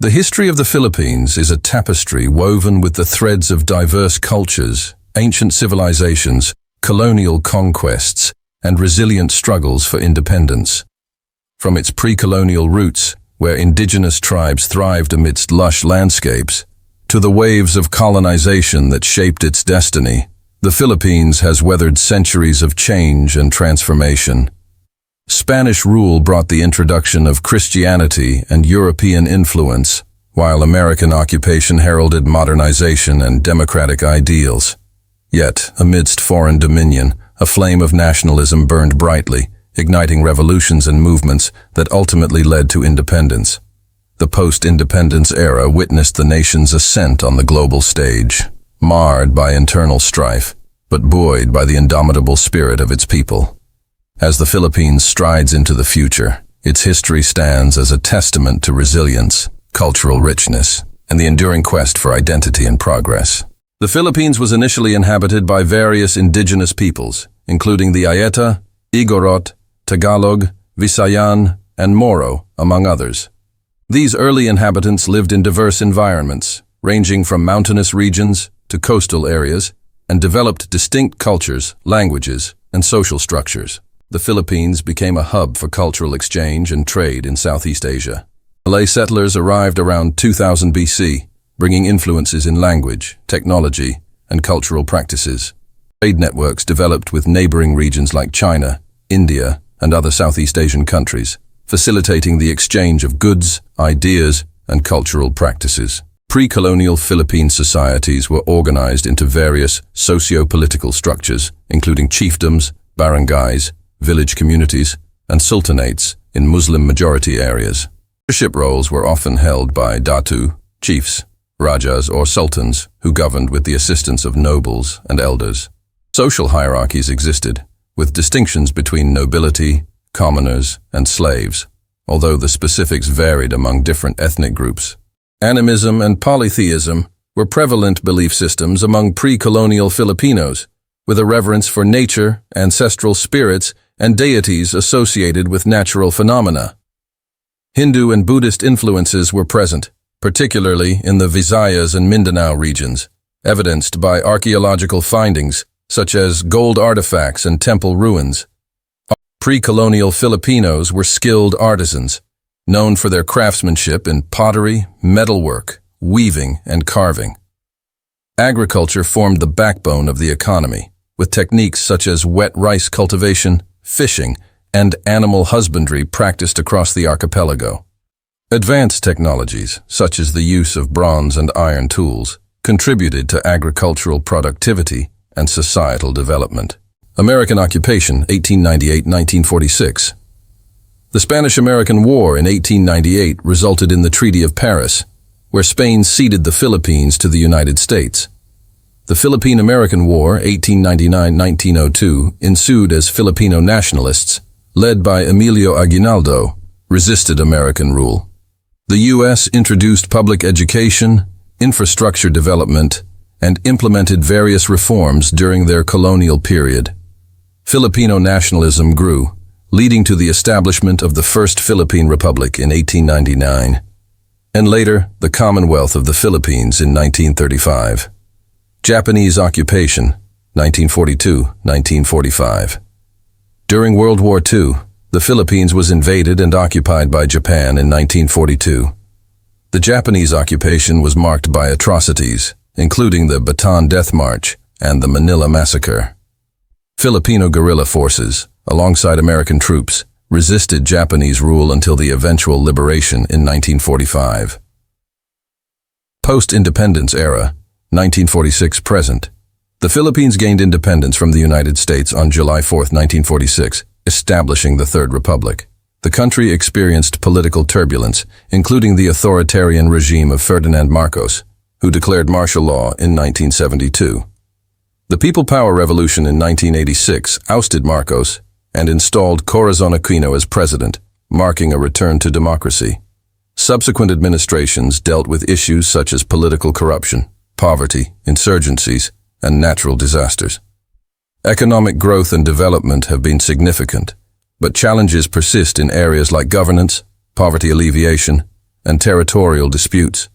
The history of the Philippines is a tapestry woven with the threads of diverse cultures, ancient civilizations, colonial conquests, and resilient struggles for independence. From its pre-colonial roots, where indigenous tribes thrived amidst lush landscapes, to the waves of colonization that shaped its destiny, the Philippines has weathered centuries of change and transformation. Spanish rule brought the introduction of Christianity and European influence, while American occupation heralded modernization and democratic ideals. Yet, amidst foreign dominion, a flame of nationalism burned brightly, igniting revolutions and movements that ultimately led to independence. The post-independence era witnessed the nation's ascent on the global stage, marred by internal strife, but buoyed by the indomitable spirit of its people. As the Philippines strides into the future, its history stands as a testament to resilience, cultural richness, and the enduring quest for identity and progress. The Philippines was initially inhabited by various indigenous peoples, including the Ayeta, Igorot, Tagalog, Visayan, and Moro, among others. These early inhabitants lived in diverse environments, ranging from mountainous regions to coastal areas, and developed distinct cultures, languages, and social structures. The Philippines became a hub for cultural exchange and trade in Southeast Asia. Malay settlers arrived around 2000 BC, bringing influences in language, technology, and cultural practices. Trade networks developed with neighboring regions like China, India, and other Southeast Asian countries, facilitating the exchange of goods, ideas, and cultural practices. Pre-colonial Philippine societies were organized into various socio-political structures, including chiefdoms, barangays, village communities, and sultanates in Muslim-majority areas. Leadership roles were often held by datu, chiefs, rajas, or sultans, who governed with the assistance of nobles and elders. Social hierarchies existed, with distinctions between nobility, commoners, and slaves, although the specifics varied among different ethnic groups. Animism and polytheism were prevalent belief systems among pre-colonial Filipinos, with a reverence for nature, ancestral spirits, and deities associated with natural phenomena. Hindu and Buddhist influences were present, particularly in the Visayas and Mindanao regions, evidenced by archaeological findings such as gold artifacts and temple ruins. Pre-colonial Filipinos were skilled artisans, known for their craftsmanship in pottery, metalwork, weaving, and carving. Agriculture formed the backbone of the economy, with techniques such as wet rice cultivation, fishing, and animal husbandry practiced across the archipelago. Advanced technologies, such as the use of bronze and iron tools, contributed to agricultural productivity and societal development. American occupation, 1898-1946. The Spanish-American War in 1898 resulted in the Treaty of Paris, where Spain ceded the Philippines to the United States. The Philippine-American War, 1899-1902, ensued as Filipino nationalists, led by Emilio Aguinaldo, resisted American rule. The U.S. introduced public education, infrastructure development, and implemented various reforms during their colonial period. Filipino nationalism grew, leading to the establishment of the First Philippine Republic in 1899, and later the Commonwealth of the Philippines in 1935. Japanese occupation, 1942-1945. During World War II, the Philippines was invaded and occupied by Japan in 1942. The Japanese occupation was marked by atrocities, including the Bataan Death March and the Manila Massacre. Filipino guerrilla forces, alongside American troops, resisted Japanese rule until the eventual liberation in 1945. Post-independence era, 1946-present. The Philippines gained independence from the United States on July 4, 1946, establishing the Third Republic. The country experienced political turbulence, including the authoritarian regime of Ferdinand Marcos, who declared martial law in 1972. The People Power Revolution in 1986 ousted Marcos and installed Corazon Aquino as president, marking a return to democracy. Subsequent administrations dealt with issues such as political corruption, poverty, insurgencies, and natural disasters. Economic growth and development have been significant, but challenges persist in areas like governance, poverty alleviation, and territorial disputes.